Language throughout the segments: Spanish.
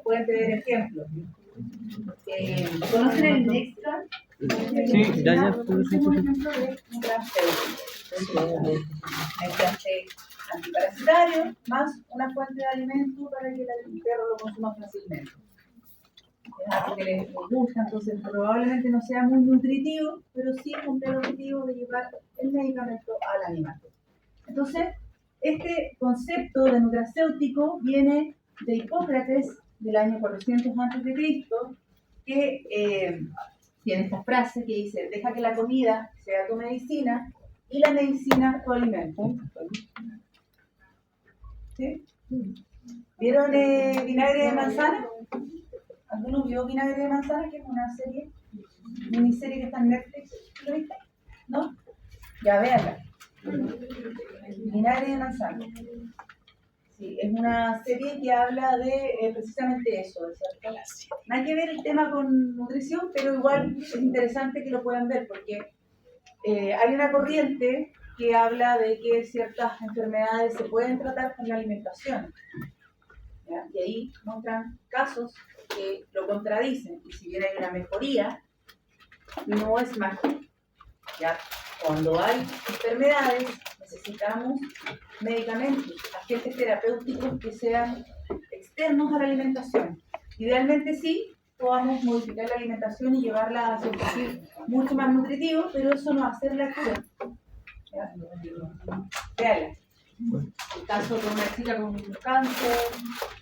pueden tener ejemplos. ¿Conocen el Nextra? Sí, ya. Es un ejemplo de un transgénico. Antiparasitario más una fuente de alimento para que el perro lo consuma fácilmente. Es algo que les gusta, entonces probablemente no sea muy nutritivo, pero sí cumple el objetivo de llevar el medicamento al animal. Entonces, este concepto de nutracéutico viene de Hipócrates del año 400 a.C., que tiene esta frase que dice: deja que la comida sea tu medicina y la medicina tu alimento. ¿Sí? ¿Vieron Vinagre de Manzana? ¿Alguno vio Vinagre de Manzana, que es una miniserie que está en Netflix? ¿Lo viste? ¿No? Ya, véanla. Vinagre de Manzana. Sí, es una serie que habla de precisamente eso, ¿cierto? Nada que ver el tema con nutrición, pero igual es interesante que lo puedan ver, porque hay una corriente que habla de que ciertas enfermedades se pueden tratar con la alimentación, ¿ya? Y ahí muestran casos que lo contradicen, y si bien hay una mejoría, no es magia, ¿ya? Cuando hay enfermedades necesitamos medicamentos, agentes terapéuticos que sean externos a la alimentación. Idealmente sí, podamos modificar la alimentación y llevarla a ser mucho más nutritivo, pero eso no va a ser la cura. Veanla. El caso de una chica con cáncer,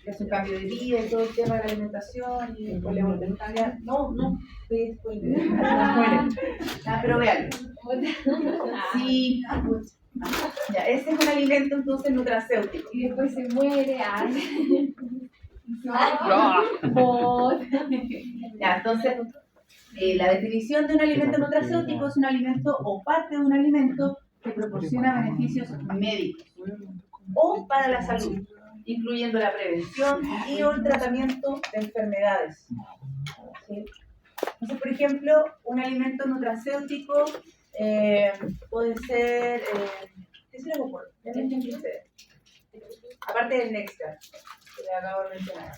que hace un cambio de vida y todo el tema de la alimentación, y después le vuelven a cambiar. No, pero veanlo. Sí. Ya, ese es un alimento entonces nutracéutico. Y después se muere. Ya, entonces, la definición de un alimento nutracéutico es un alimento o parte de un alimento que proporciona beneficios médicos o para la salud, incluyendo la prevención y o el tratamiento de enfermedades. ¿Sí? Entonces, por ejemplo, un alimento nutracéutico puede ser, ¿qué se les ocurre? Aparte del Nextra, que le acabo de mencionar.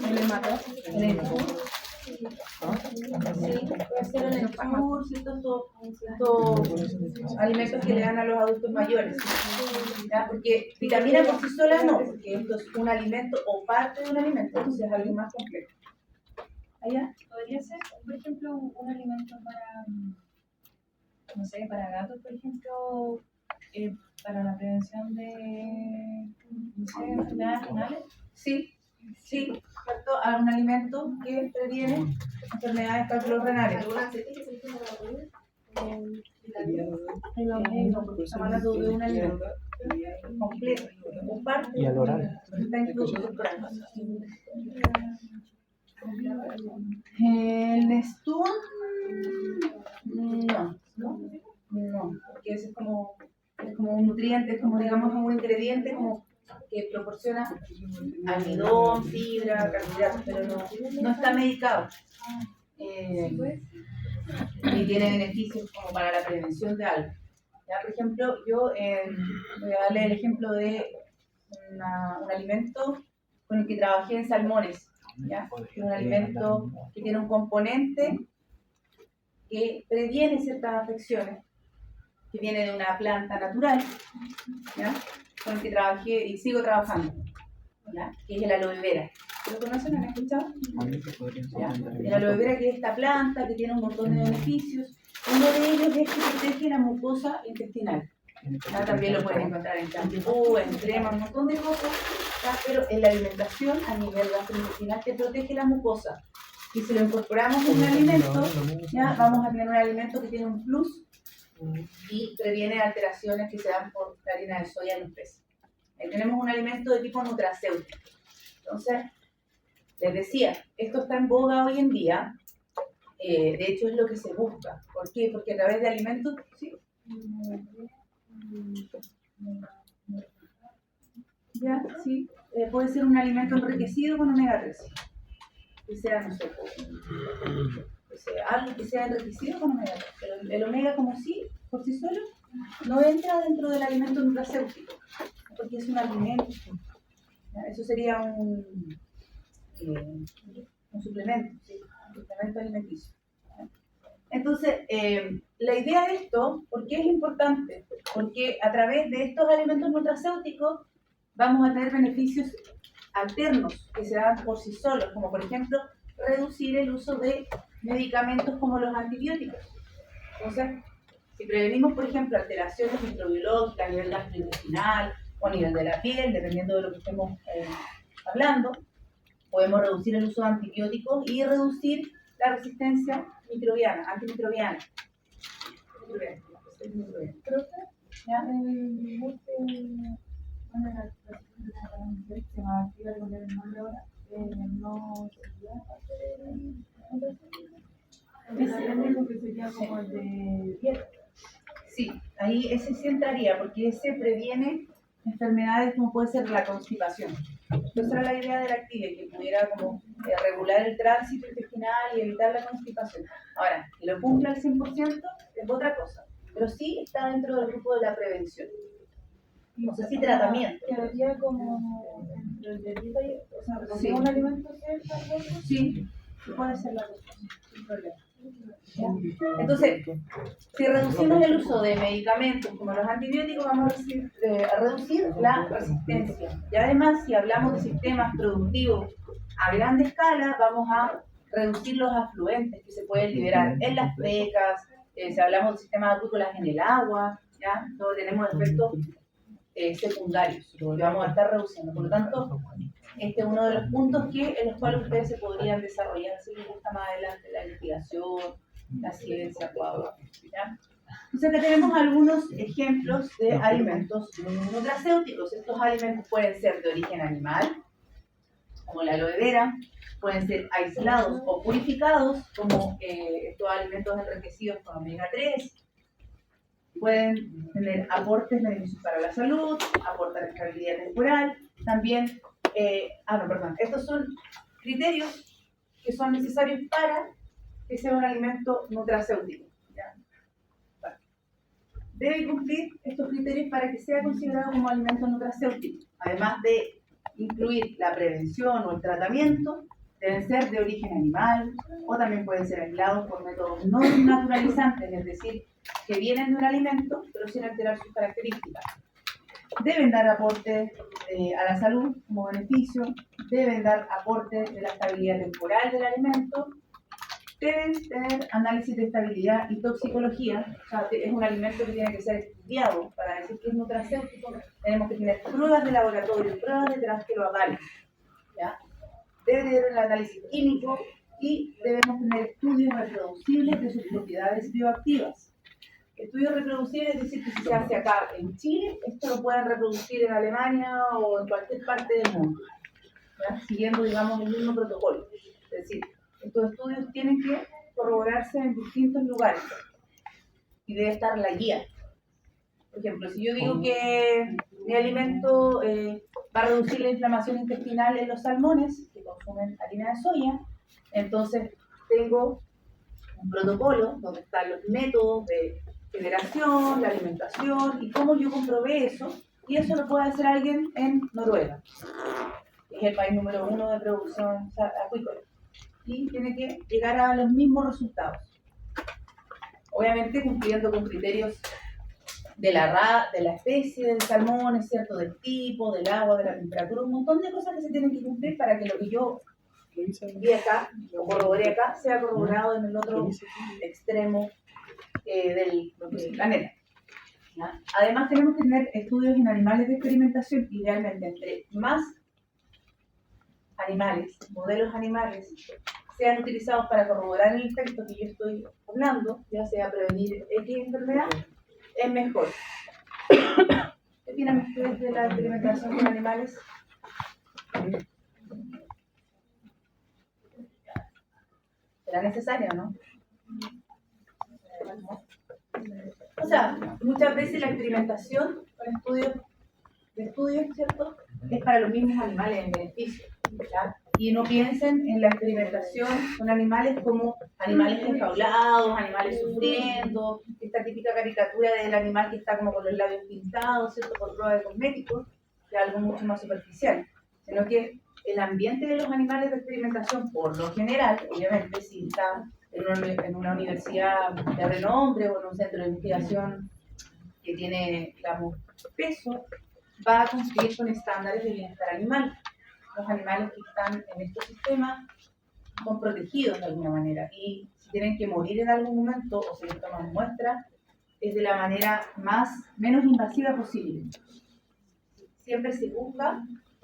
¿El hemato? ¿El hemato? Sí, puede ser el Ensure, estos alimentos que le dan a los adultos mayores, ¿ya? Porque vitamina por sí sola no, porque esto es un alimento o parte de un alimento, entonces es algo más complejo. ¿Allá? Podría ser, por ejemplo, un alimento para, no sé, para gatos, por ejemplo, para la prevención de, no sé, enfermedades renales. Sí, ¿cierto? A un alimento que previene enfermedades cardiorrenales. ¿Alguna aceite que se llama no, porque estamos hablando de un alimento completo, un parte Y al oral. está incorporando. El Nestún, no, porque ese es como un nutriente, es como digamos un ingrediente como que proporciona almidón, fibra, carbohidratos, pero no está medicado. Y tiene beneficios como para la prevención de algo. ¿Ya? Por ejemplo, yo voy a darle el ejemplo de un alimento con el que trabajé en salmones. ¿Ya? Un alimento que tiene un componente que previene ciertas afecciones, que viene de una planta natural, ¿ya? Con el que trabajé y sigo trabajando, ¿ya? Que es el aloe vera. ¿Lo conocen? ¿Han escuchado? ¿Ya? El aloe vera, que es esta planta que tiene un montón de beneficios. Uno de ellos es que protege la mucosa intestinal. ¿Ya? También lo pueden encontrar en champú, en crema, un montón de cosas, ¿ya? Pero en la alimentación a nivel gastrointestinal te protege la mucosa. Y si lo incorporamos en un alimento, ¿ya? Vamos a tener un alimento que tiene un plus y previene alteraciones que se dan por la harina de soya en los peces. Ahí tenemos un alimento de tipo nutracéutico. Entonces, les decía, esto está en boga hoy en día. De hecho, es lo que se busca. ¿Por qué? Porque a través de alimentos, ¿sí? Ya, sí. Puede ser un alimento enriquecido con omega 3. Que sea, no sé, algo que sea enriquecido con omega 3. Pero el omega como sí, por sí solo, no entra dentro del alimento nutracéutico, porque es un alimento. ¿Ya? Eso sería un suplemento, ¿sí? Un suplemento alimenticio. ¿Ya? Entonces, la idea de esto, ¿por qué es importante? Porque a través de estos alimentos nutracéuticos vamos a tener beneficios alternos que se dan por sí solos, como por ejemplo reducir el uso de medicamentos como los antibióticos. Entonces, si prevenimos, por ejemplo, alteraciones microbiológicas a nivel gastrointestinal o a nivel de la piel, dependiendo de lo que estemos hablando, podemos reducir el uso de antibióticos y reducir la resistencia microbiana, antimicrobiana. ¿Ya? Sí, ahí ese sí entraría, porque ese previene enfermedades como puede ser la constipación. Entonces era la idea de la actividad, que pudiera como regular el tránsito intestinal y evitar la constipación. Ahora, que lo cumpla al 100% es otra cosa, pero sí está dentro del grupo de la prevención. No sé si tratamiento. Quedaría como entre el dieta y, o sea, sí. Un alimento cierto. Sí, puede ser la cosa, sin problema. ¿Ya? Entonces, si reducimos el uso de medicamentos como los antibióticos, vamos a reducir la resistencia. Y además, si hablamos de sistemas productivos a gran escala, vamos a reducir los afluentes que se pueden liberar en las fecas, si hablamos de sistemas acuícolas en el agua, ¿ya? Todos tenemos efectos secundarios que vamos a estar reduciendo. Por lo tanto, este es uno de los puntos en los cuales ustedes se podrían desarrollar si les gusta más adelante la investigación, la ciencia, ¿ya? Entonces acá tenemos algunos ejemplos de alimentos nutracéuticos. Estos alimentos pueden ser de origen animal, como la aloe vera, pueden ser aislados o purificados, como estos alimentos enriquecidos con omega 3, pueden tener aportes beneficios para la salud, aportar estabilidad temporal, también, estos son criterios que son necesarios para que sea un alimento nutracéutico. ¿Ya? Vale. Debe cumplir estos criterios para que sea considerado como alimento nutracéutico, además de incluir la prevención o el tratamiento. Deben ser de origen animal o también pueden ser aislados por métodos no naturalizantes, es decir, que vienen de un alimento pero sin alterar sus características. Deben dar aporte a la salud como beneficio, deben dar aporte de la estabilidad temporal del alimento, deben tener análisis de estabilidad y toxicología. O sea, es un alimento que tiene que ser estudiado para decir que es nutracéutico. Tenemos que tener pruebas de laboratorio, pruebas detrás que lo avalen. ¿Ya? Debe tener un análisis químico y debemos tener estudios reproducibles de sus propiedades bioactivas. Estudios reproducibles es decir que si se hace acá en Chile, esto lo pueden reproducir en Alemania o en cualquier parte del mundo, ¿ya? Siguiendo, digamos, el mismo protocolo. Es decir, estos estudios tienen que corroborarse en distintos lugares y debe estar la guía. Por ejemplo, si yo digo que mi alimento va a reducir la inflamación intestinal en los salmones que consumen harina de soya, entonces tengo un protocolo donde están los métodos de generación, la alimentación y cómo yo comprobé eso, y eso lo puede hacer alguien en Noruega, que es el país número 1 de producción acuícola, y tiene que llegar a los mismos resultados. Obviamente cumpliendo con criterios de la especie del salmón, es cierto, del tipo, del agua, de la temperatura, un montón de cosas que se tienen que cumplir para que lo que yo vi acá, lo corroboré acá, sea corroborado en el otro extremo del planeta. ¿Ya? Además tenemos que tener estudios en animales de experimentación, idealmente entre más animales, modelos animales, sean utilizados para corroborar el efecto que yo estoy hablando, ya sea prevenir X enfermedad, es mejor. ¿Qué opinan ustedes de la experimentación con animales? ¿Será necesario, no? O sea, muchas veces la experimentación con estudios, ¿cierto?, es para los mismos animales en beneficio, ¿ya? y no piensen en la experimentación con animales como animales enjaulados, animales sufriendo, esta típica caricatura del animal que está como con los labios pintados, ¿cierto? Por prueba de cosméticos, que es algo mucho más superficial, sino que el ambiente de los animales de experimentación, por lo general, obviamente, si está en una universidad de renombre o en un centro de investigación que tiene, digamos, peso, va a cumplir con estándares de bienestar animal. Los animales que están en estos sistemas son protegidos de alguna manera y si tienen que morir en algún momento o se les toman muestras, es de la manera menos invasiva posible. Siempre se busca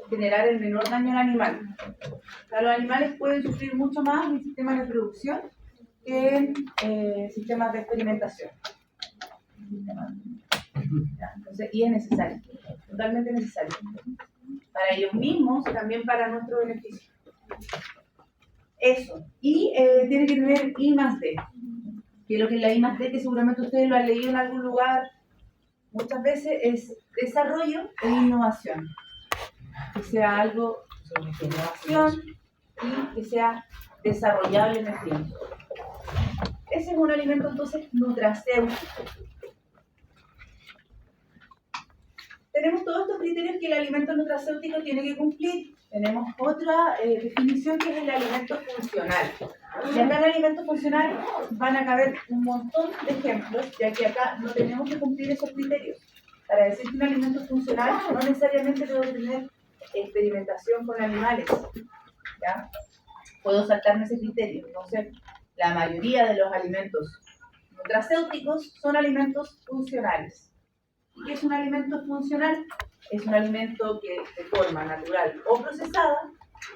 generar el menor daño al animal. O sea, los animales pueden sufrir mucho más en sistemas de reproducción que en sistemas de experimentación. Entonces, y es necesario, totalmente necesario. Para ellos mismos y también para nuestro beneficio. Eso. Y tiene que tener I+D. Que lo que es la I+D, que seguramente ustedes lo han leído en algún lugar, muchas veces es desarrollo e innovación. Que sea algo sobre innovación y que sea desarrollable en el tiempo. Ese es un alimento entonces nutracéutico. Tenemos todos estos criterios que el alimento nutracéutico tiene que cumplir. Tenemos otra definición que es el alimento funcional. Y acá en el alimento funcional van a caber un montón de ejemplos, ya que acá no tenemos que cumplir esos criterios. Para decir que un alimento funcional no necesariamente debo tener experimentación con animales. ¿Ya? Puedo saltarme ese criterio. Entonces, la mayoría de los alimentos nutracéuticos son alimentos funcionales. ¿Qué es un alimento funcional? Es un alimento que de forma natural o procesada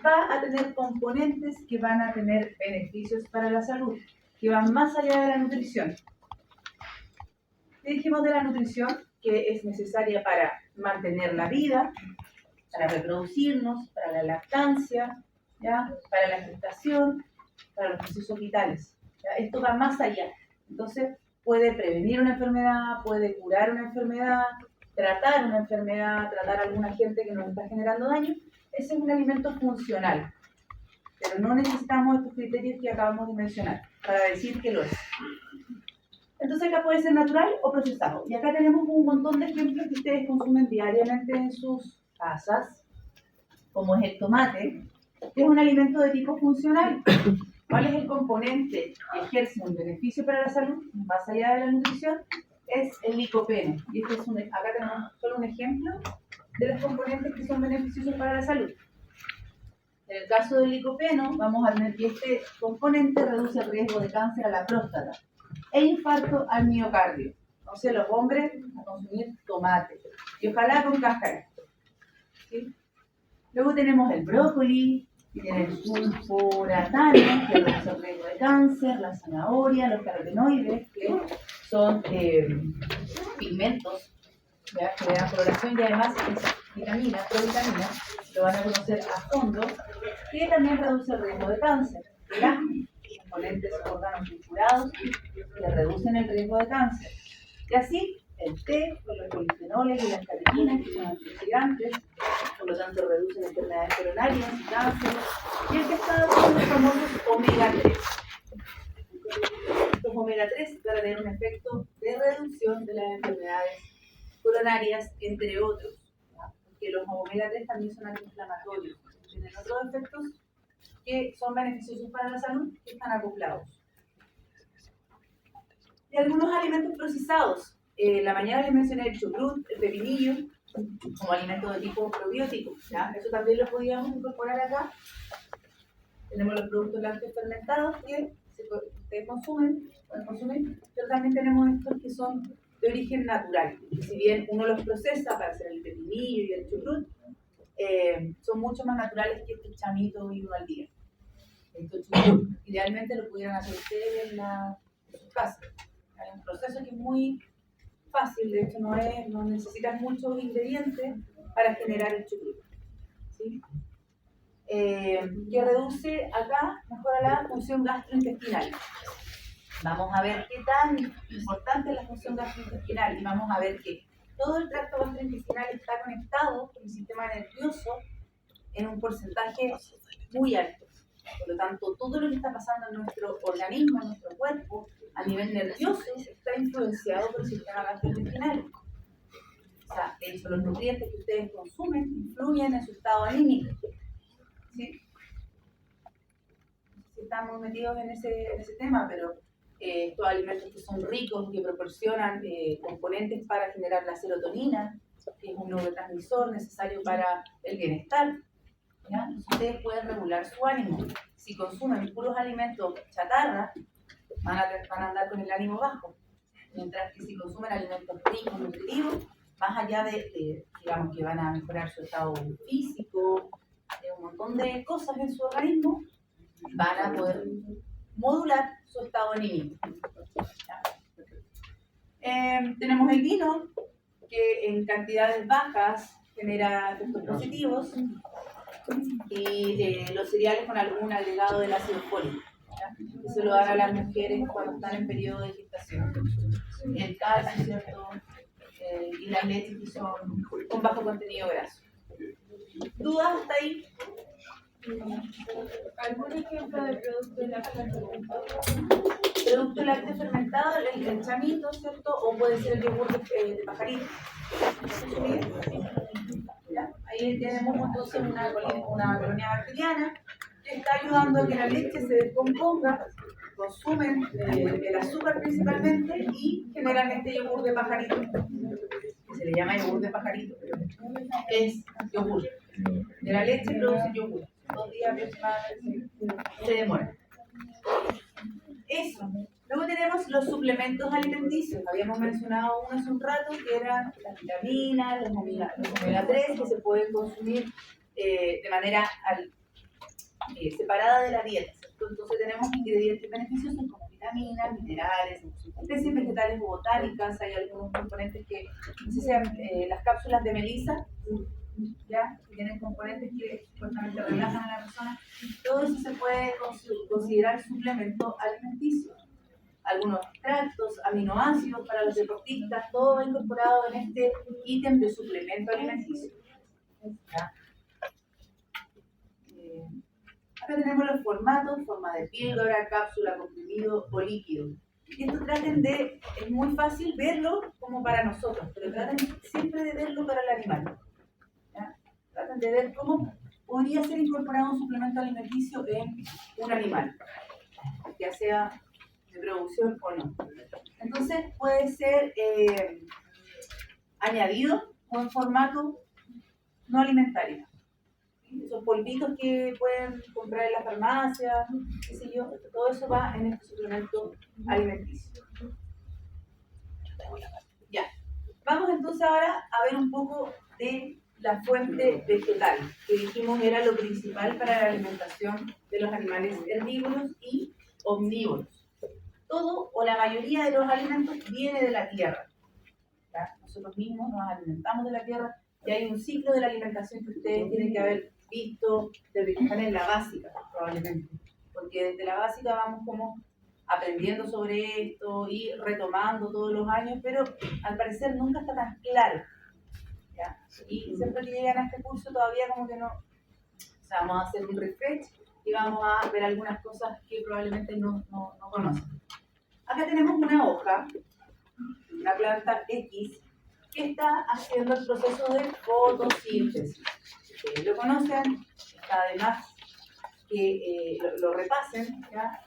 va a tener componentes que van a tener beneficios para la salud, que van más allá de la nutrición. Dijimos de la nutrición que es necesaria para mantener la vida, para reproducirnos, para la lactancia, ¿ya? Para la gestación, para los procesos vitales. ¿Ya? Esto va más allá. Entonces, puede prevenir una enfermedad, puede curar una enfermedad, tratar una enfermedad, tratar a algún agente que nos está generando daño. Ese es un alimento funcional. Pero no necesitamos estos criterios que acabamos de mencionar para decir que lo es. Entonces acá puede ser natural o procesado. Y acá tenemos un montón de ejemplos que ustedes consumen diariamente en sus casas, como es el tomate, que es un alimento de tipo funcional. ¿Cuál es el componente que ejerce un beneficio para la salud, más allá de la nutrición? Es el licopeno. Y este es acá tenemos solo un ejemplo de los componentes que son beneficiosos para la salud. En el caso del licopeno, vamos a tener que este componente reduce el riesgo de cáncer a la próstata e infarto al miocardio. Entonces, los hombres a consumir tomate y ojalá con cáscara. ¿Sí? Luego tenemos el brócoli, que tiene el sulforatano, que reduce el riesgo de cáncer, la zanahoria, los carotenoides, que son pigmentos, ¿ya? Que le dan coloración y además es vitamina, provitamina, lo van a conocer a fondo, que también reduce el riesgo de cáncer. El acné, componentes órganos vinculados que reducen el riesgo de cáncer. Y así, el té, con los polifenoles y las catecinas, que son antioxidantes, por lo tanto reducen enfermedades coronarias y cáncer. Y el pescado son los famosos omega 3. Los omega 3 van a tener un efecto de reducción de las enfermedades coronarias, entre otros. Porque los omega 3 también son antiinflamatorios. Tienen otros efectos que son beneficiosos para la salud que están acoplados. Y algunos alimentos procesados. La mañana les mencioné el chucrut, el pepinillo, como alimento de tipo probiótico. ¿Ya? Eso también lo podíamos incorporar acá. Tenemos los productos lácteos fermentados que ustedes pueden consumir, pero también tenemos estos que son de origen natural. Si bien uno los procesa para hacer el pepinillo y el chucrut, son mucho más naturales que este chamito y uno al día. Entonces, idealmente lo pudieran hacer ustedes en sus casas. Hay un proceso que es muy fácil, de hecho no necesitas muchos ingredientes para generar el chucrut. ¿Sí? Que reduce acá, mejora la función gastrointestinal. Vamos a ver qué tan importante es la función gastrointestinal y vamos a ver que todo el tracto gastrointestinal está conectado con el sistema nervioso en un porcentaje muy altos. Por lo tanto, todo lo que está pasando en nuestro organismo, en nuestro cuerpo, a nivel nervioso, está influenciado por el sistema gastrointestinal. O sea, de hecho, los nutrientes que ustedes consumen influyen en su estado anímico. ¿Sí? Si estamos metidos en ese tema, pero estos alimentos que son ricos, que proporcionan componentes para generar la serotonina, que es un neurotransmisor necesario para el bienestar, ¿ya? Ustedes pueden regular su ánimo. Si consumen puros alimentos chatarra, van a andar con el ánimo bajo. Mientras que si consumen alimentos ricos, nutritivos, más allá de digamos que van a mejorar su estado físico, un montón de cosas en su organismo, van a poder modular su estado anímico. Tenemos el vino, que en cantidades bajas genera efectos positivos, y los cereales con algún agregado del ácido fólico, que se lo dan a las mujeres cuando están en periodo de gestación. El calcio, ¿cierto? Y las leches que son con bajo contenido graso. ¿Dudas hasta ahí? ¿Algún ejemplo de producto lácteo fermentado? Producto lácteo fermentado, el chamito, ¿cierto? O puede ser el yogur de pajarito. ¿Ya? Ahí tenemos entonces una colonia bacteriana que está ayudando a que la leche se descomponga, consumen el azúcar principalmente y generan este yogur de pajarito, que se le llama yogur de pajarito, que es yogur. De la leche produce yogur. 2 días aproximadamente se demora. Eso. Luego tenemos los suplementos alimenticios. Habíamos mencionado uno hace un rato, que eran las vitaminas, los omega 3, que se pueden consumir de manera separada de la dieta, ¿cierto? Entonces tenemos ingredientes beneficiosos como vitaminas, minerales, especies vegetales o botánicas. Hay algunos componentes que, no sé si sean las cápsulas de melisa, ¿ya? Que tienen componentes que supuestamente relajan a la persona. Todo eso se puede considerar suplemento alimenticio. Algunos extractos, aminoácidos para los deportistas, todo va incorporado en este ítem de suplemento alimenticio. ¿Ya? Acá tenemos los formatos: forma de píldora, cápsula, comprimido o líquido. Y esto es muy fácil verlo como para nosotros, pero traten siempre de verlo para el animal. ¿Ya? Traten de ver cómo podría ser incorporado un suplemento alimenticio en un animal, ya sea de producción o no. Entonces puede ser añadido o en formato no alimentario. Esos polvitos que pueden comprar en la farmacia, qué sé yo, todo eso va en este suplemento alimenticio. Ya. Vamos entonces ahora a ver un poco de la fuente vegetal, que dijimos era lo principal para la alimentación de los animales herbívoros y omnívoros. Todo o la mayoría de los alimentos viene de la tierra. ¿Ya? Nosotros mismos nos alimentamos de la tierra y hay un ciclo de la alimentación que ustedes tienen que haber visto desde que están en la básica, probablemente. Porque desde la básica vamos como aprendiendo sobre esto y retomando todos los años, pero al parecer nunca está tan claro. ¿Ya? Y siempre que llegan a este curso todavía como que no, o sea, vamos a hacer un refresh y vamos a ver algunas cosas que probablemente no conocen. Acá tenemos una hoja, una planta X, que está haciendo el proceso de fotosíntesis. Ustedes lo conocen, está además que lo repasen, ¿ya?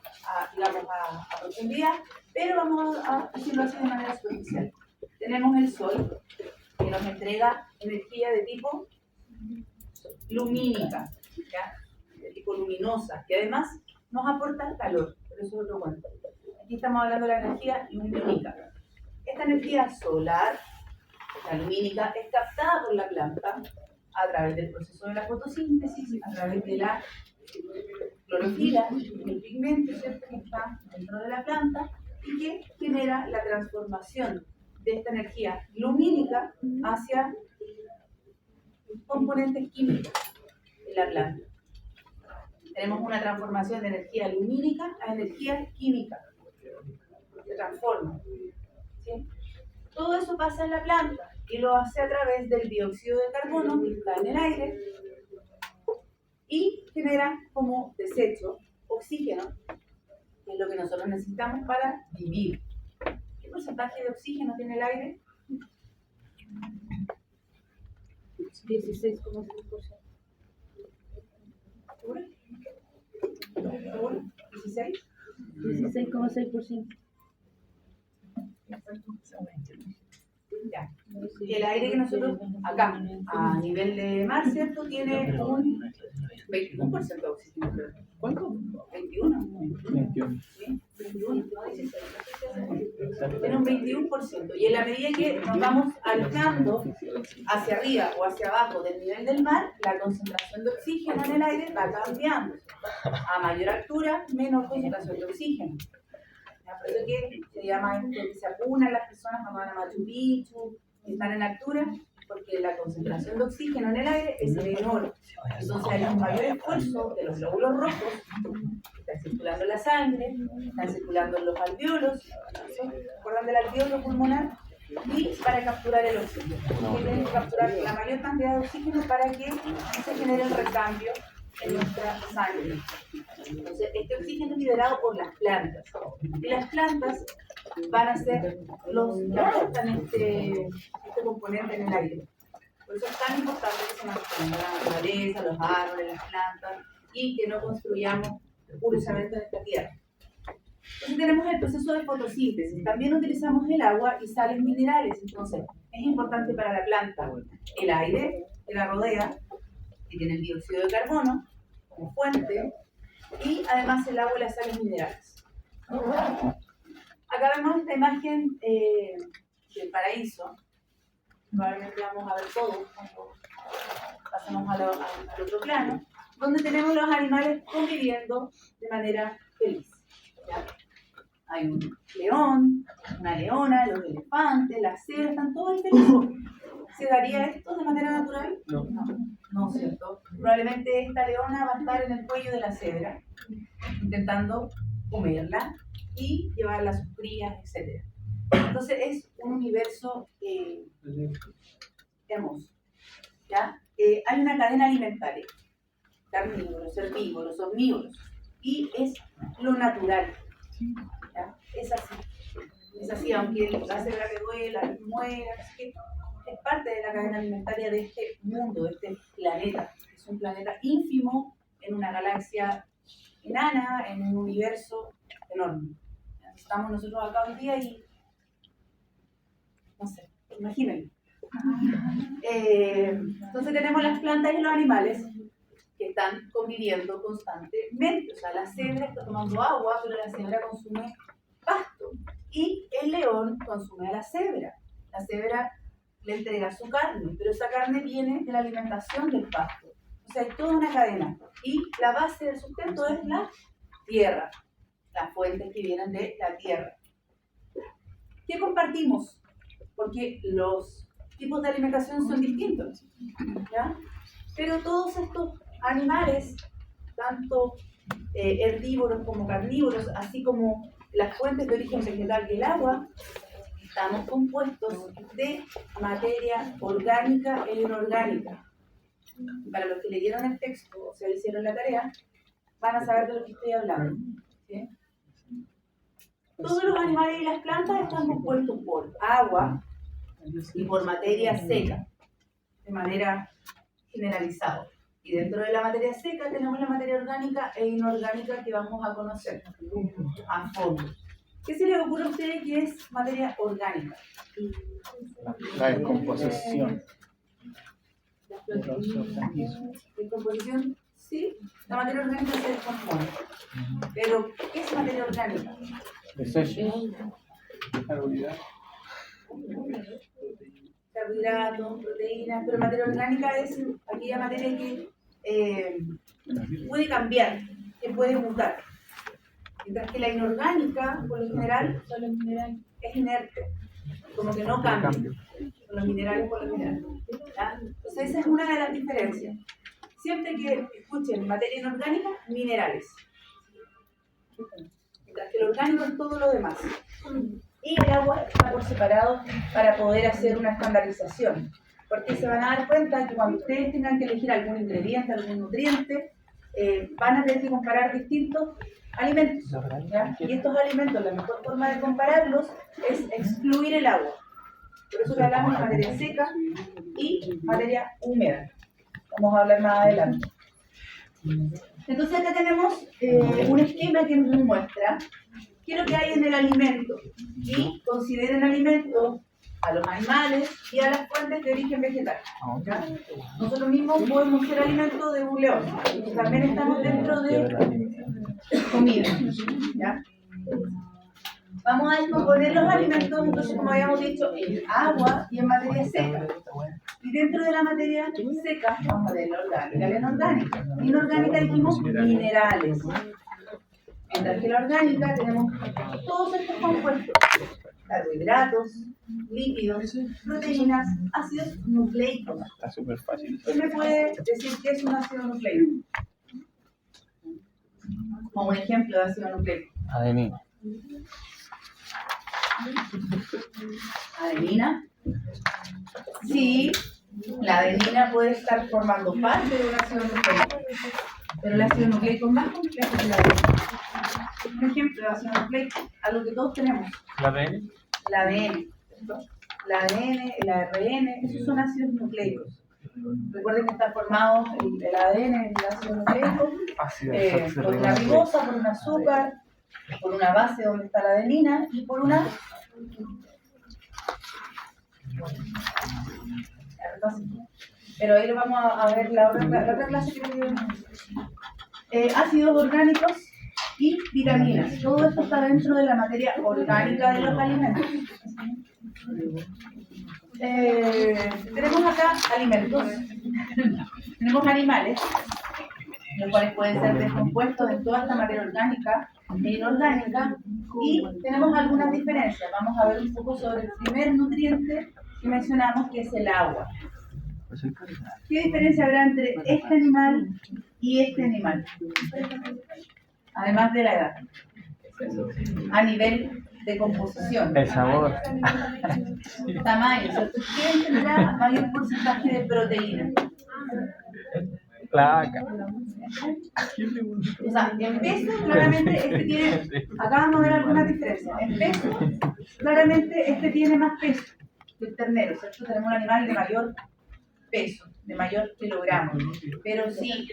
Digamos a profundidad, pero vamos a decirlo así de manera superficial. Tenemos el sol, que nos entrega energía de tipo lumínica, ¿ya? De tipo luminosa, que además nos aporta calor, por eso lo cuento. Aquí estamos hablando de la energía lumínica. Esta energía solar, la lumínica, es captada por la planta a través del proceso de la fotosíntesis, a través de la clorofila, el pigmento, ¿cierto?, que está dentro de la planta y que genera la transformación de esta energía lumínica hacia componentes químicos en la planta. Tenemos una transformación de energía lumínica a energía química. Se transforma. ¿Sí? Todo eso pasa en la planta y lo hace a través del dióxido de carbono que está en el aire y genera como desecho oxígeno, que es lo que nosotros necesitamos para vivir. ¿Qué porcentaje de oxígeno tiene el aire? 16,6%. ¿Seguro? ¿Seguro? ¿16? 16,6%. Ya. El aire que nosotros acá, a nivel de mar, ¿cierto? Tiene un 21% de oxígeno. ¿Cuánto? 21. 21. ¿Sí? 21, no 16. Tiene un 21%. Y en la medida que nos vamos alejando hacia arriba o hacia abajo del nivel del mar, la concentración de oxígeno en el aire va cambiando. A mayor altura, menor concentración de oxígeno. Por eso que se llama esto que se apunan las personas cuando van a Machu Picchu, que están en altura, porque la concentración de oxígeno en el aire es menor. Entonces hay un mayor esfuerzo de los glóbulos rojos, que están circulando en la sangre, están circulando en los alvéolos, ¿recuerdan del alvéolo pulmonar? Y para capturar el oxígeno. Que tienen que capturar la mayor cantidad de oxígeno para que se genere el recambio en nuestra sangre. Entonces, este oxígeno es liberado por las plantas. Y las plantas van a ser los que aportan este componente en el aire. Por eso es tan importante que se mantenga la naturaleza, los árboles, las plantas, y que no construyamos puro cemento en esta tierra. Entonces tenemos el proceso de fotosíntesis. También utilizamos el agua y sales minerales. Entonces, es importante para la planta el aire que la rodea, que tiene el dióxido de carbono como fuente, y además el agua y las sales minerales. Acá vemos esta imagen del paraíso. Probablemente vamos a ver todo cuando pasemos al otro plano, donde tenemos los animales conviviendo de manera feliz. ¿Ya? Hay un león, una leona, los elefantes, las cebras, están todos felices. ¿Se daría esto de manera natural? No. No, ¿cierto? Probablemente esta leona va a estar en el cuello de la cebra, intentando comerla y llevarla a sus crías, etc. Entonces es un universo hermoso. ¿Ya? Hay una cadena alimentaria, carnívoros, herbívoros, omnívoros, y es lo natural. ¿Ya? Es así. Es así, aunque la cebra que duela, que muera, es parte de la cadena alimentaria de este mundo, de este planeta. Es un planeta ínfimo en una galaxia enana, en un universo enorme. Estamos nosotros acá hoy día y, no sé, imagínenlo. Entonces tenemos las plantas y los animales que están conviviendo constantemente. O sea, la cebra está tomando agua, pero la cebra consume pasto. Y el león consume a la cebra. La cebra le entrega su carne, pero esa carne viene de la alimentación del pasto. O sea, hay toda una cadena. Y la base del sustento es la tierra, las fuentes que vienen de la tierra. ¿Qué compartimos? Porque los tipos de alimentación son distintos, ¿ya? Pero todos estos animales, tanto herbívoros como carnívoros, así como las fuentes de origen vegetal y el agua, estamos compuestos de materia orgánica e inorgánica. Para los que leyeron el texto o se hicieron la tarea, van a saber de lo que estoy hablando. ¿Sí? Todos los animales y las plantas están compuestos por agua y por materia seca, de manera generalizada. Y dentro de la materia seca tenemos la materia orgánica e inorgánica que vamos a conocer a fondo. ¿Qué se les ocurre a ustedes que es materia orgánica? La descomposición. ¿Descomposición? Sí, la materia orgánica se descompone. Pero, ¿qué es materia orgánica? Desechos. Carbohidratos. Carbohidratos, proteínas, pero materia orgánica es aquella materia que puede cambiar, que puede mutar. Mientras que la inorgánica, por lo general, es inerte, como que no cambia. Con los minerales por lo general. ¿Ya? Entonces esa es una de las diferencias. Siempre que escuchen materia inorgánica, minerales. Mientras que lo orgánico es todo lo demás. Y el agua está por separado para poder hacer una estandarización. Porque se van a dar cuenta que cuando ustedes tengan que elegir algún ingrediente, algún nutriente, van a tener que comparar distintos alimentos, ¿ya? Y estos alimentos, la mejor forma de compararlos es excluir el agua. Por eso que hablamos de materia seca y materia húmeda. Vamos a hablar más adelante. Entonces acá tenemos un esquema que nos muestra qué es lo que hay en el alimento y consideren alimento a los animales y a las fuentes de origen vegetal, ¿ya? Nosotros mismos podemos ser alimento de un león, también estamos dentro de comida, ¿ya? Vamos a descomponer los alimentos, entonces, como habíamos dicho, en agua y en materia seca. Y dentro de la materia seca, vamos a ver la orgánica y la inorgánica. Inorgánica dijimos minerales. Mientras que la orgánica tenemos todos estos compuestos: carbohidratos, lípidos, proteínas, ácidos nucleicos. Está súper fácil. ¿Quién me puede decir qué es un ácido nucleico? Como un ejemplo de ácido nucleico. Adenina. ¿Adenina? Sí, la adenina puede estar formando parte de un ácido nucleico, pero el ácido nucleico es más complejo que la adenina. Un ejemplo de ácido nucleico, algo que todos tenemos. ¿La ADN? La ADN, ¿cierto? La ADN, el ARN, esos son ácidos nucleicos. Recuerden que está formado el ADN, el ácido nucleico, por una ribosa, por un azúcar, por una base donde está la adenina y por una pero ahí lo vamos a ver la otra clase que tenemos. Ácidos orgánicos y vitaminas. Todo esto está dentro de la materia orgánica de los alimentos. Tenemos acá alimentos, tenemos animales, los cuales pueden ser descompuestos en toda esta materia orgánica e inorgánica, y tenemos algunas diferencias. Vamos a ver un poco sobre el primer nutriente que mencionamos, que es el agua. ¿Qué diferencia habrá entre este animal y este animal? Además de la edad, a nivel de composición, El sabor. tamaño, ¿cierto? ¿Quién tendrá mayor porcentaje de proteína? Placa. O sea, en peso, claramente este tiene, acá vamos a ver algunas diferencias. En peso, claramente este tiene más peso que el ternero, ¿cierto? Tenemos un animal de mayor peso, de mayor kilogramo. Pero si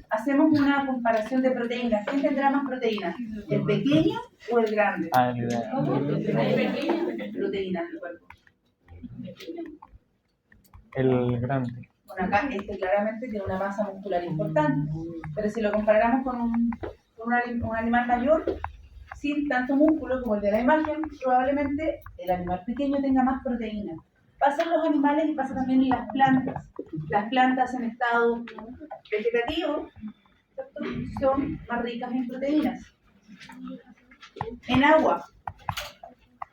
hacemos una comparación de proteínas, ¿quién tendrá más proteínas? ¿El pequeño o el grande? El pequeño, proteínas del cuerpo. El grande. Bueno, acá este claramente tiene una masa muscular importante, pero si lo comparamos con un animal mayor, sin tanto músculo como el de la imagen, probablemente el animal pequeño tenga más proteína. Pasa en los animales y pasa también en las plantas. Las plantas en estado vegetativo, ¿cierto?, son más ricas en proteínas. En agua,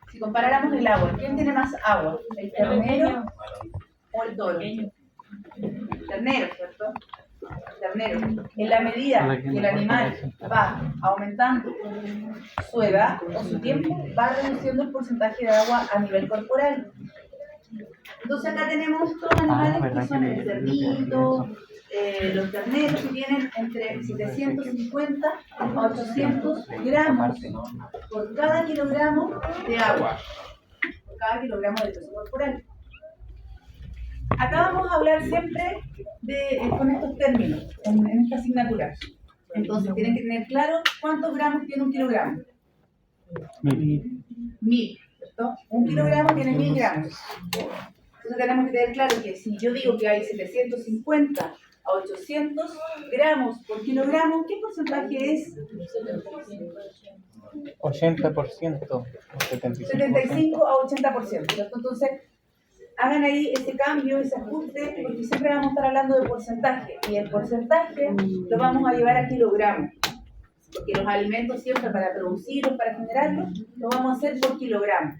si comparáramos el agua, ¿quién tiene más agua? ¿El ternero o el toro? Ternero, ¿cierto? Ternero. En la medida que el animal va aumentando su edad o su tiempo, va reduciendo el porcentaje de agua a nivel corporal. Entonces acá tenemos todos los animales que son el cerdito, los terneros, que tienen entre 750 a 800 gramos por cada kilogramo de agua, por cada kilogramo de peso corporal. Acá vamos a hablar siempre con estos términos, en esta asignatura. Entonces tienen que tener claro cuántos gramos tiene un kilogramo. 1000, ¿cierto? Un kilogramo tiene 1000 gramos. Entonces tenemos que tener claro que si yo digo que hay 750 a 800 gramos por kilogramo, ¿qué porcentaje es? 80%. 75 a 80%, ¿cierto? Entonces, hagan ahí ese cambio, ese ajuste, porque siempre vamos a estar hablando de porcentaje, y el porcentaje lo vamos a llevar a kilogramos, porque los alimentos siempre, para producirlos, para generarlos, lo vamos a hacer por kilogramo.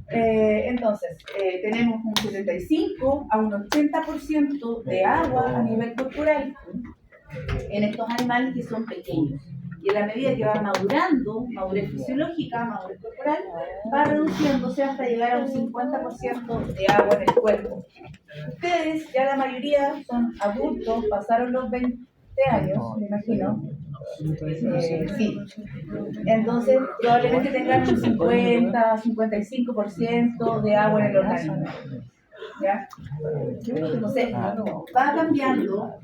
Entonces, tenemos un 75 a un 80% de agua a nivel corporal en estos animales que son pequeños. Y en la medida que va madurando, madurez fisiológica, madurez corporal, va reduciéndose hasta llegar a un 50% de agua en el cuerpo. Ustedes, ya la mayoría son adultos, pasaron los 20 años, me imagino. Sí. Entonces, probablemente tengan un 50-55% de agua en el organismo. ¿Ya? Entonces, va cambiando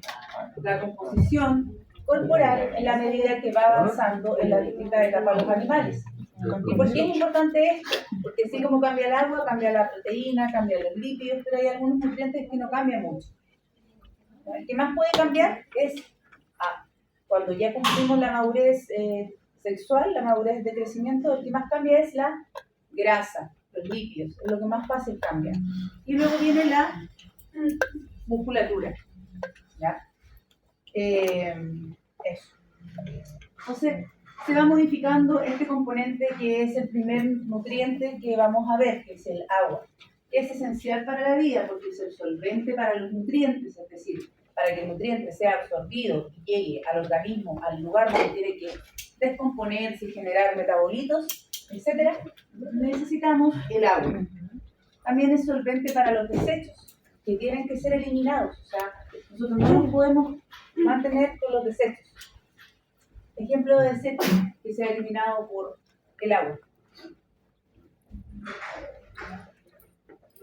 la composición corporal en la medida que va avanzando en la distintas etapas de los animales. ¿Y por qué es importante esto? Porque así como cambia el agua, cambia la proteína, cambia los lípidos, pero hay algunos nutrientes que no cambian mucho. El que más puede cambiar es cuando ya cumplimos la madurez sexual, la madurez de crecimiento, el que más cambia es la grasa, los lípidos, es lo que más fácil cambia. Y luego viene la musculatura. ¿Ya? Eso. Entonces, se va modificando este componente que es el primer nutriente que vamos a ver, que es el agua. Es esencial para la vida porque es el solvente para los nutrientes, es decir, para que el nutriente sea absorbido y llegue al organismo, al lugar donde tiene que descomponerse y generar metabolitos, etc., necesitamos el agua. También es solvente para los desechos, que tienen que ser eliminados. O sea, nosotros no nos podemos mantener con los desechos. Ejemplo de desecho que se ha eliminado por el agua.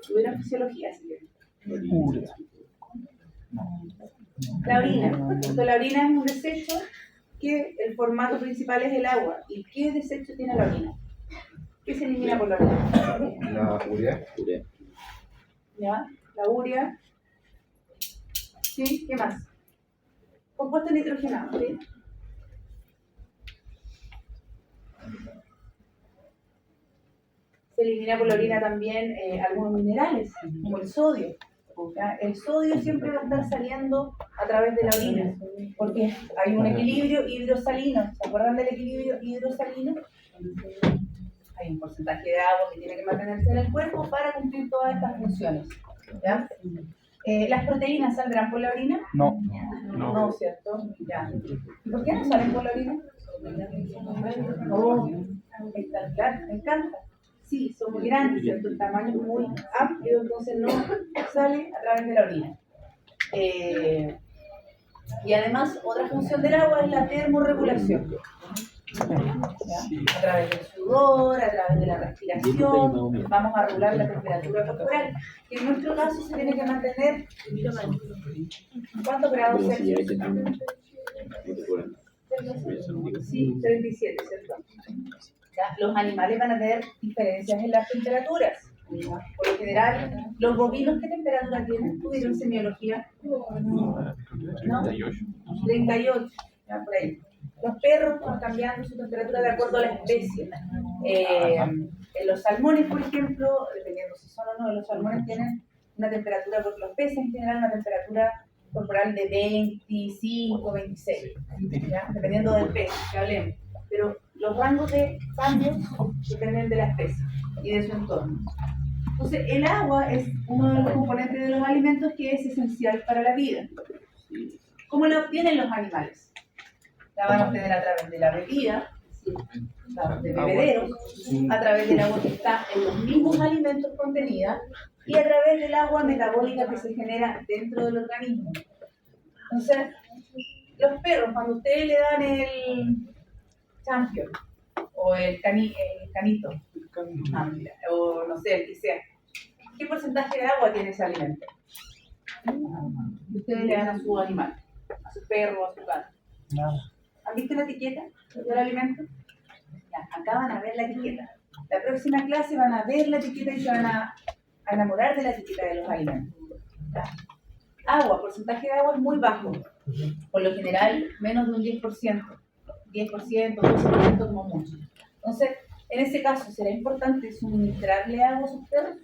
Tuvieron fisiología, ¿sí? La orina. Entonces, la orina es un desecho que el formato principal es el agua. ¿Y qué desecho tiene la orina? ¿Qué se elimina por la orina? La urea. ¿Ya? La urea. ¿Sí? ¿Qué más? Compuesto nitrogenado, ¿sí? Se elimina por la orina también algunos minerales, como el sodio. ¿Ya? El sodio siempre va a estar saliendo a través de la orina, porque hay un equilibrio hidrosalino. ¿Se acuerdan del equilibrio hidrosalino? Hay un porcentaje de agua que tiene que mantenerse en el cuerpo para cumplir todas estas funciones. ¿Ya? ¿Las proteínas saldrán por la orina? No. No, ¿cierto? Ya. ¿Por qué no salen por la orina? Oh, espectacular, me encanta. Sí, son muy grandes, ¿cierto? El tamaño es muy amplio, entonces no sale a través de la orina. Y además, otra función del agua es la termorregulación. ¿Ya? A través del sudor, a través de la respiración, vamos a regular la temperatura corporal, que en nuestro caso se tiene que mantener. ¿Cuántos grados Celsius? Sí, 37, ¿cierto? ¿Ya? Los animales van a tener diferencias en las temperaturas. Por lo general, los bovinos, ¿qué temperatura tienen? ¿Tuvieron semiología? ¿No? 38, ya por ahí. Los perros van cambiando su temperatura de acuerdo a la especie. Los salmones, por ejemplo, dependiendo si son o no, los salmones tienen una temperatura, porque los peces en general, una temperatura corporal de 25, 26, ¿ya? Dependiendo del pez que hablemos. Pero los rangos de cambio dependen de la especie y de su entorno. Entonces, el agua es uno de los componentes de los alimentos que es esencial para la vida. ¿Cómo la obtienen los animales? La van a obtener a través de la bebida, de bebederos, a través del agua que está en los mismos alimentos contenida y a través del agua metabólica que se genera dentro del organismo. Entonces, los perros, cuando ustedes le dan el champion o el canito, o no sé, el que sea, ¿qué porcentaje de agua tiene ese alimento? Ustedes le dan a su animal, a su perro, a su gato. ¿Han visto la etiqueta del alimento? Ya, acá van a ver la etiqueta. La próxima clase van a ver la etiqueta y se van a enamorar de la etiqueta de los alimentos. ¿Ya? Agua, porcentaje de agua es muy bajo. Por lo general, menos de un 10%. 10%, 12% como mucho. Entonces, en ese caso, ¿será importante suministrarle agua a sus perros?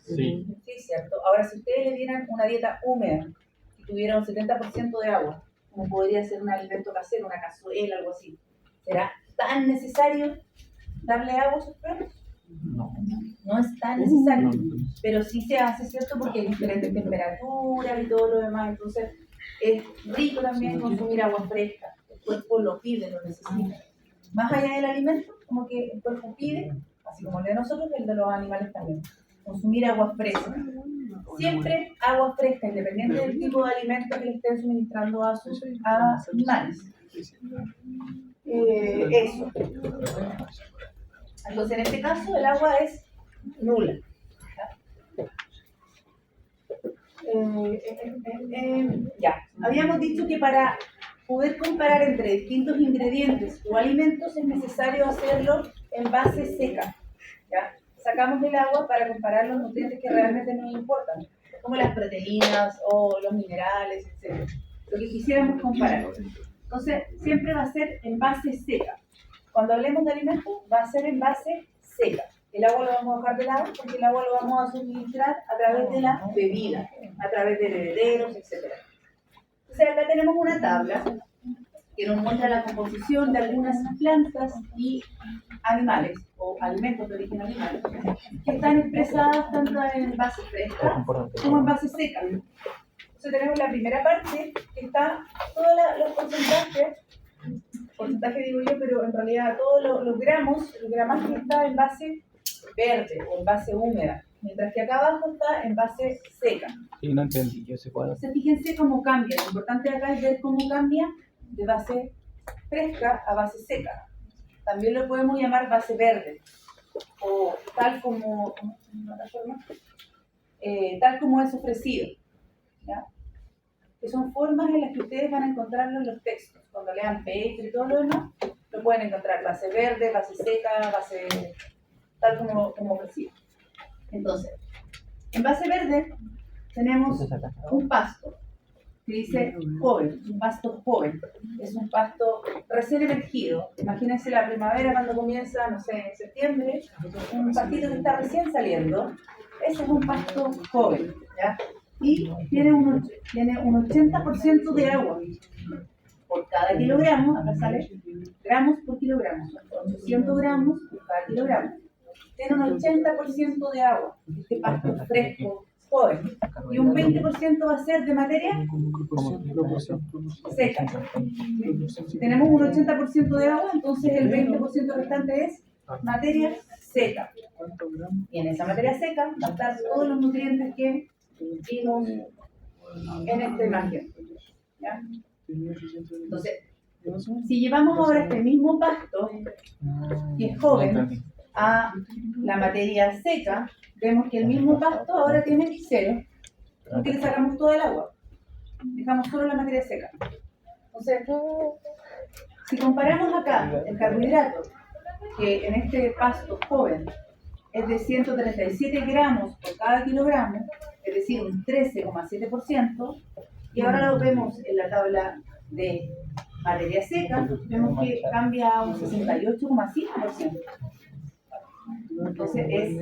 Sí. Sí, cierto. Ahora, si ustedes le dieran una dieta húmeda y tuviera un 70% de agua, como podría ser un alimento casero, una cazuela, algo así, ¿será tan necesario darle agua a sus perros? No. No es tan necesario, pero sí se hace, ¿cierto? Porque hay diferentes temperaturas y todo lo demás, entonces es rico también consumir agua fresca. cuerpo lo pide, lo necesita. Más allá del alimento, como que el cuerpo pide, así como el de nosotros, el de los animales también. Consumir agua fresca. Siempre agua fresca, independiente del tipo de alimento que le estén suministrando a sus animales. Eso. Entonces, en este caso, el agua es nula. Ya, habíamos dicho que para poder comparar entre distintos ingredientes o alimentos es necesario hacerlo en base seca. ¿Ya? Sacamos el agua para comparar los nutrientes que realmente nos importan, como las proteínas o los minerales, etc. Lo que quisiéramos comparar. Entonces, siempre va a ser en base seca. Cuando hablemos de alimentos, va a ser en base seca. El agua lo vamos a dejar de lado porque el agua lo vamos a suministrar a través de la bebida, a través de bebederos, etc. Entonces, acá tenemos una tabla que nos muestra la composición de algunas plantas y animales, o alimentos de origen animal, que están expresadas tanto en base fresca como en base seca. Entonces tenemos la primera parte, que está todos los porcentaje digo yo, pero en realidad todos los gramos, el gramaje está en base verde o en base húmeda, mientras que acá abajo está en base seca. Sí, no entendí, yo sé cuál. Entonces fíjense cómo cambia, lo importante acá es ver cómo cambia de base fresca a base seca. También lo podemos llamar base verde, o tal como es ofrecido, ¿ya? Que son formas en las que ustedes van a encontrarlo en los textos. Cuando lean pH y todo lo demás, lo pueden encontrar base verde, base seca, base tal como ofrecido. Entonces, en base verde tenemos un pasto que dice joven, un pasto joven. Es un pasto recién emergido. Imagínense la primavera cuando comienza, no sé, en septiembre, un pastito que está recién saliendo. Ese es un pasto joven, ¿ya? Y tiene un 80% de agua por cada kilogramo. Acá sale gramos por kilogramo, 800 gramos por cada kilogramo. Tiene un 80% de agua, este pasto fresco, joven, y un 20% va a ser de materia seca. Tenemos un 80% de agua, entonces el 20% restante es materia seca. Y en esa materia seca va a estar todos los nutrientes que vimos en esta imagen. ¿Ya? Entonces, si llevamos ahora este mismo pasto, que es joven, a la materia seca, vemos que el mismo pasto ahora tiene 0, porque le sacamos todo el agua, dejamos solo la materia seca. Entonces, si comparamos acá el carbohidrato, que en este pasto joven es de 137 gramos por cada kilogramo, es decir, un 13,7%, y ahora lo vemos en la tabla de materia seca, vemos que cambia a un 68,5%. Entonces es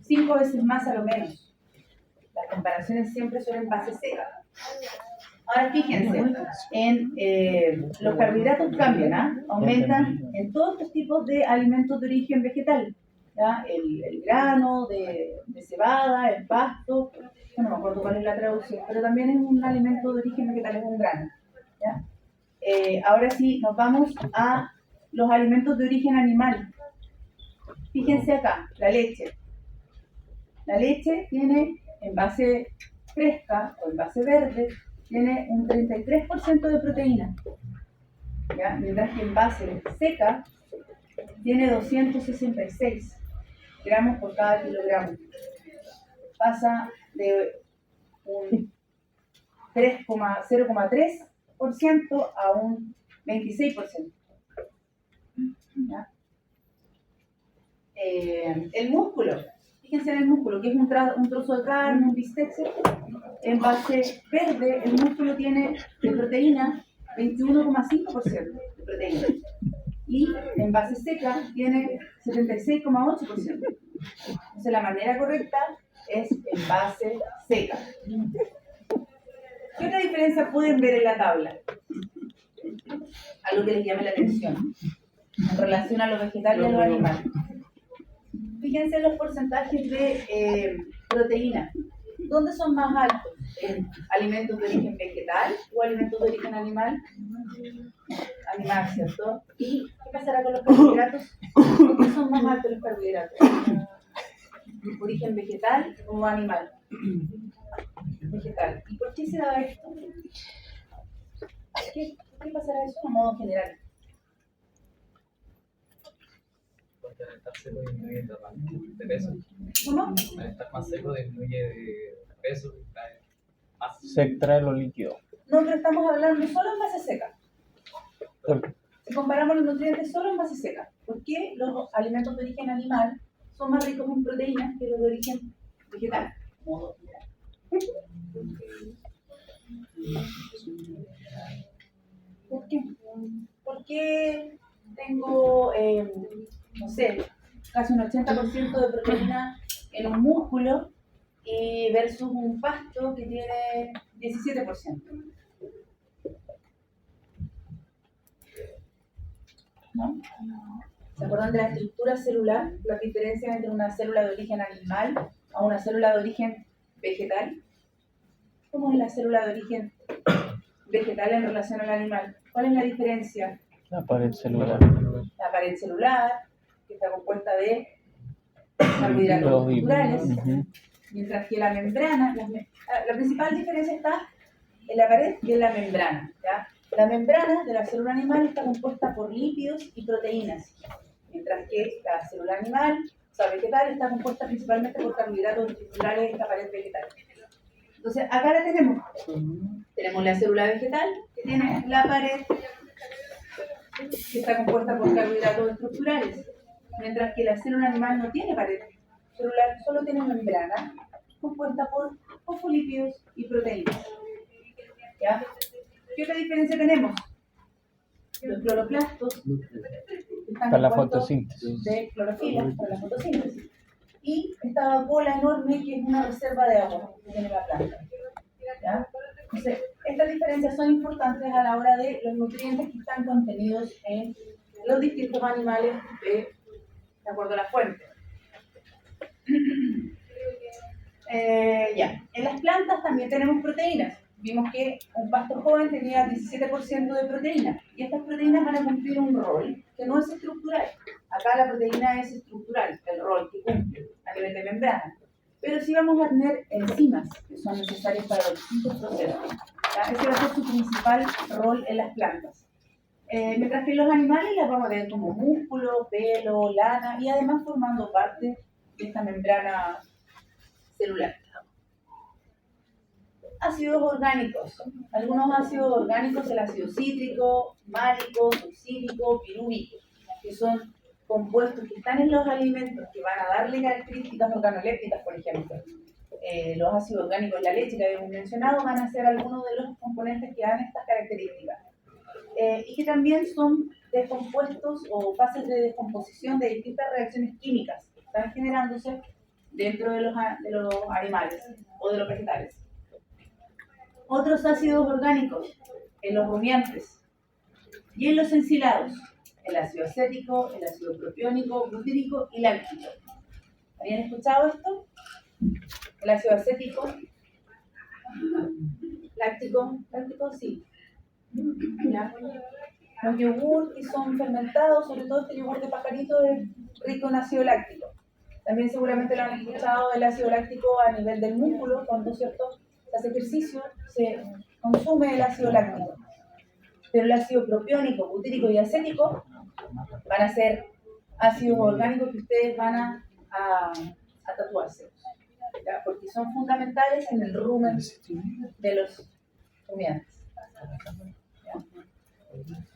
5 veces más a lo menos. Las comparaciones siempre son en base seca. Ahora fíjense, los carbohidratos cambian, aumentan en todos los tipos de alimentos de origen vegetal. ¿Ya? El grano de cebada, el pasto, no me acuerdo cuál es la traducción, pero también es un alimento de origen vegetal, es un grano. ¿Ya? Ahora sí, nos vamos a los alimentos de origen animal. Fíjense acá, la leche. La leche tiene en base fresca o en base verde, tiene un 33% de proteína, ¿ya? Mientras que en base seca tiene 266 gramos por cada kilogramo. Pasa de un 0,3% a un 26%. ¿Ya? El músculo, fíjense en el músculo, que es un trozo de carne, un bistec, en base verde, el músculo tiene de proteína 21,5% de proteína. Y en base seca tiene 76,8%. Entonces la manera correcta es en base seca. ¿Qué otra diferencia pueden ver en la tabla? Algo que les llame la atención en relación a los vegetales y a los animales. Fíjense los porcentajes de proteína. ¿Dónde son más altos? ¿En alimentos de origen vegetal o alimentos de origen animal? animal, ¿cierto? ¿Y qué pasará con los carbohidratos? ¿Por qué son más altos los carbohidratos? ¿Origen vegetal o animal? Vegetal. ¿Y por qué se da esto? ¿Qué pasará eso a modo general? Porque al estar seco disminuye de peso. ¿Cómo? Al estar más seco disminuye de peso y cae más. Se extrae lo líquido. No, pero estamos hablando solo en base seca. Por- Si comparamos los nutrientes solo en base seca, ¿por qué los alimentos de origen animal son más ricos en proteínas que los de origen vegetal? Modo general. ¿Por qué? Porque tengo, no sé, casi un 80% de proteína en un músculo versus un pasto que tiene 17%. ¿No? ¿Se acuerdan de la estructura celular? Las diferencias entre una célula de origen animal a una célula de origen vegetal. ¿Cómo es la célula de origen vegetal en relación al animal? ¿Cuál es la diferencia? La pared celular. La pared celular, que está compuesta de carbohidratos naturales, Ujú. mientras que la membrana, la principal diferencia está en la pared y en la membrana. ¿Ya? La membrana de la célula animal está compuesta por lípidos y proteínas, mientras que la célula animal, o sea, vegetal, está compuesta principalmente por carbohidratos estructurales de esta pared vegetal. Entonces, acá la tenemos. Tenemos la célula vegetal, que tiene la pared que está compuesta por carbohidratos estructurales, mientras que la célula animal no tiene pared celular, solo tiene membrana compuesta por fosfolípidos y proteínas. ¿Ya? ¿Qué otra diferencia tenemos? Los cloroplastos están Para la compuestos fotosíntesis. de clorofila para la fotosíntesis. Y esta bola enorme que es una reserva de agua que tiene la planta. ¿Ya? Entonces, estas diferencias son importantes a la hora de los nutrientes que están contenidos en los distintos animales de acuerdo a la fuente. Ya. En las plantas también tenemos proteínas. Vimos que un pasto joven tenía 17% de proteína y estas proteínas van a cumplir un rol que no es estructural. Acá la proteína es estructural, el rol que cumple a nivel de membrana. Pero sí vamos a tener enzimas que son necesarias para los distintos procesos. ¿Ya? Ese va a ser su principal rol en las plantas. Mientras que en los animales las vamos a ver como músculo, pelo, lana y además formando parte de esta membrana celular. Ácidos orgánicos. Algunos ácidos orgánicos, el ácido cítrico, málico, succínico, pirúvico, que son compuestos que están en los alimentos que van a darle características organolépticas, por ejemplo. Los ácidos orgánicos en la leche que habíamos mencionado van a ser algunos de los componentes que dan estas características. Y que también son descompuestos o fases de descomposición de distintas reacciones químicas que están generándose dentro de los animales o de los vegetales. Otros ácidos orgánicos en los rumiantes y en los ensilados, el ácido acético, el ácido propiónico, butírico y láctico. ¿Habían escuchado esto? El ácido acético, láctico, sí. ¿Ya? Los yogur que son fermentados, sobre todo este yogur de pajarito, es rico en ácido láctico. También seguramente lo han escuchado el ácido láctico a nivel del músculo, cuando ¿cierto? Se hace ejercicio, se consume el ácido láctico. Pero el ácido propiónico, butírico y acético van a ser ácidos orgánicos que ustedes van a tatuarse, ¿ya? Porque son fundamentales en el rumen de los rumiantes. ¿Ya?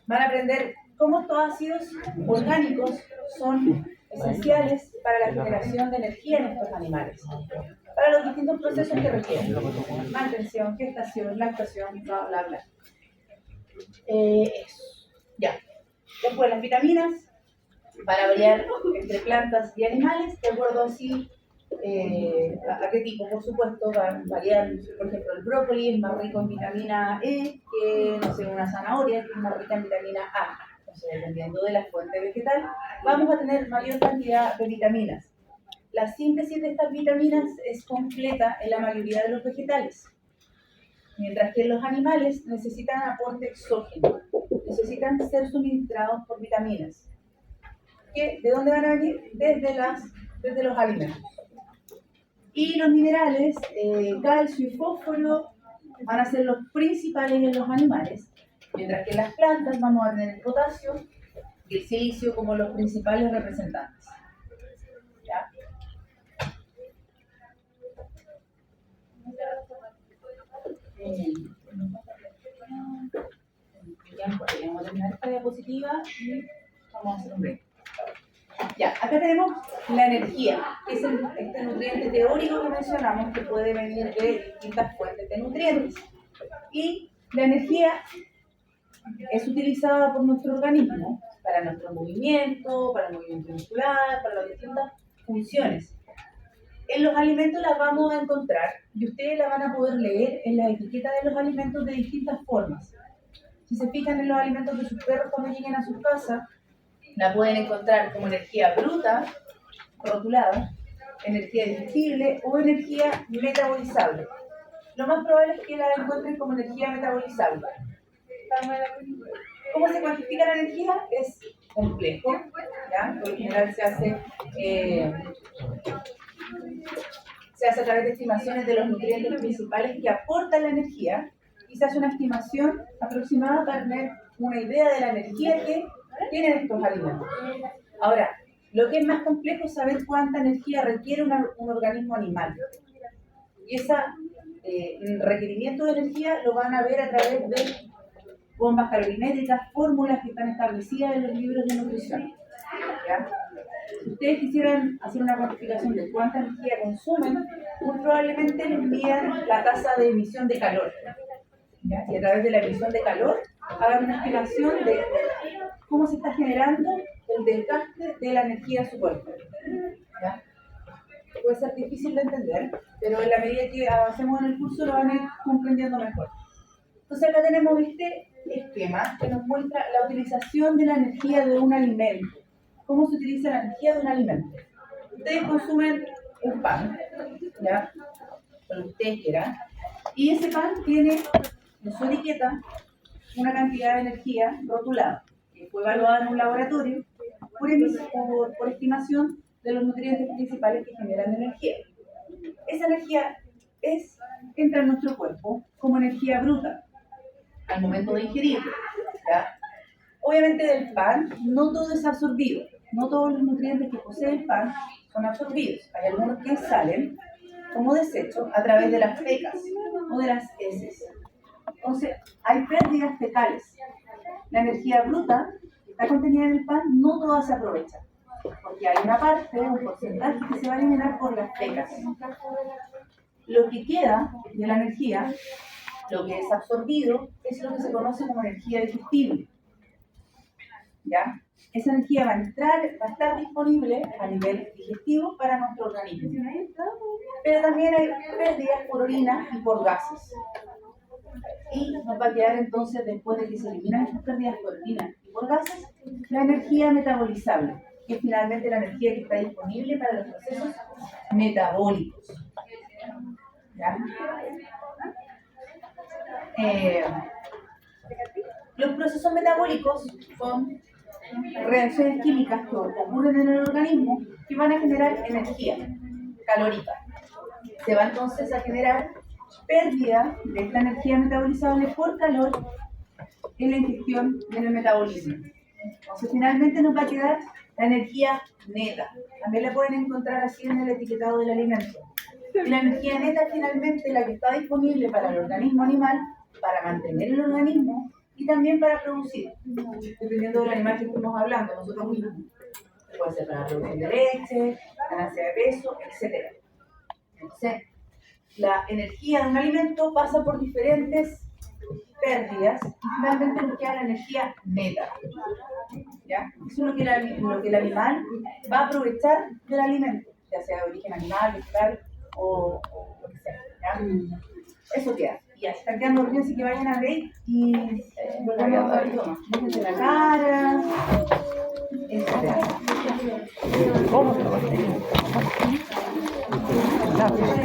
Van a aprender cómo estos ácidos orgánicos son esenciales para la generación de energía en estos animales, para los distintos procesos que requieren: mantención, gestación, lactación, bla, bla, bla. Eso. Ya. Después las vitaminas van a variar entre plantas y animales, de acuerdo así a qué tipo, por supuesto, van a variar. Por ejemplo, el brócoli es más rico en vitamina E que, no sé, una zanahoria, que es más rica en vitamina A. Entonces, dependiendo de la fuente vegetal, vamos a tener mayor cantidad de vitaminas. La síntesis de estas vitaminas es completa en la mayoría de los vegetales, mientras que los animales necesitan aporte exógeno. necesitan ser suministrados por vitaminas. ¿De dónde van a venir? Desde los alimentos. Y los minerales, calcio y fósforo, van a ser los principales en los animales, mientras que en las plantas vamos a tener el potasio y el silicio como los principales representantes. ¿Ya? Vamos a terminar esta diapositiva y vamos a hacer un break. Ya, acá tenemos la energía, que es este nutriente teórico que mencionamos que puede venir de distintas fuentes de nutrientes. Y la energía es utilizada por nuestro organismo para nuestro movimiento, para el movimiento muscular, para las distintas funciones. En los alimentos las vamos a encontrar y ustedes la van a poder leer en la etiqueta de los alimentos de distintas formas. Si se fijan en los alimentos de sus perros cuando lleguen a sus casas, la pueden encontrar como energía bruta, rotulada, energía digestible o energía metabolizable. Lo más probable es que la encuentren como energía metabolizable. ¿Cómo se cuantifica la energía? Es complejo, ¿ya? Por lo general se hace a través de estimaciones de los nutrientes principales que aportan la energía y se hace una estimación aproximada para tener una idea de la energía que tienen estos alimentos. Ahora, lo que es más complejo es saber cuánta energía requiere un organismo animal. Y ese requerimiento de energía lo van a ver a través de bombas calorimétricas, fórmulas que están establecidas en los libros de nutrición. ¿Ya? Si ustedes quisieran hacer una cuantificación de cuánta energía consumen, muy probablemente les midan la tasa de emisión de calor. ¿Ya? Y a través de la emisión de calor hagan una estimación de cómo se está generando el desgaste de la energía en su cuerpo. ¿Ya? Puede ser difícil de entender, pero en la medida que avancemos en el curso lo van a ir comprendiendo mejor. Entonces acá tenemos este esquema que nos muestra la utilización de la energía de un alimento. ¿Cómo se utiliza la energía de un alimento? Ustedes consumen un pan, ¿ya? Con lo que ustedes quieran, y ese pan tiene en su etiqueta una cantidad de energía rotulada, que fue evaluada en un laboratorio por estimación de los nutrientes principales que generan energía. Esa energía entra en nuestro cuerpo como energía bruta al momento de ingerirlo. ¿Ya? Obviamente del pan no todo es absorbido, no todos los nutrientes que posee el pan son absorbidos. Hay algunos que salen como desecho a través de las fecas o de las heces. Entonces, hay pérdidas fecales. La energía bruta que está contenida en el pan no toda se aprovecha, porque hay una parte, un porcentaje que se va a eliminar por las fecas. Lo que queda de la energía, lo que es absorbido, es lo que se conoce como energía digestible. ¿Ya? Esa energía va a estar disponible a nivel digestivo para nuestro organismo. Pero también hay pérdidas por orina y por gases. Y nos va a quedar entonces, después de que se eliminan estas pérdidas por orina y por gases, la energía metabolizable, que es finalmente la energía que está disponible para los procesos metabólicos. ¿Ya? Los procesos metabólicos son reacciones químicas que ocurren en el organismo que van a generar energía calórica. Se va entonces a generar pérdida de esta energía metabolizable por calor en la ingestión en el metabolismo. Entonces finalmente nos va a quedar la energía neta. También la pueden encontrar así en el etiquetado del alimento. Y la energía neta es finalmente la que está disponible para el organismo animal, para mantener el organismo y también para producir, dependiendo del animal que estemos hablando, nosotros mismos. Puede ser para la producción de leche, ganancia de peso, etc. Entonces, la energía de un alimento pasa por diferentes pérdidas y finalmente nos queda la energía neta. ¿Ya? Eso es lo que el animal va a aprovechar del alimento, ya sea de origen animal, vegetal o lo que sea. ¿Ya? Eso queda. Ya, están quedando dormidos, así que vayan a ver y volvamos a ver más. Déjense la cara, etc. ¿Cómo?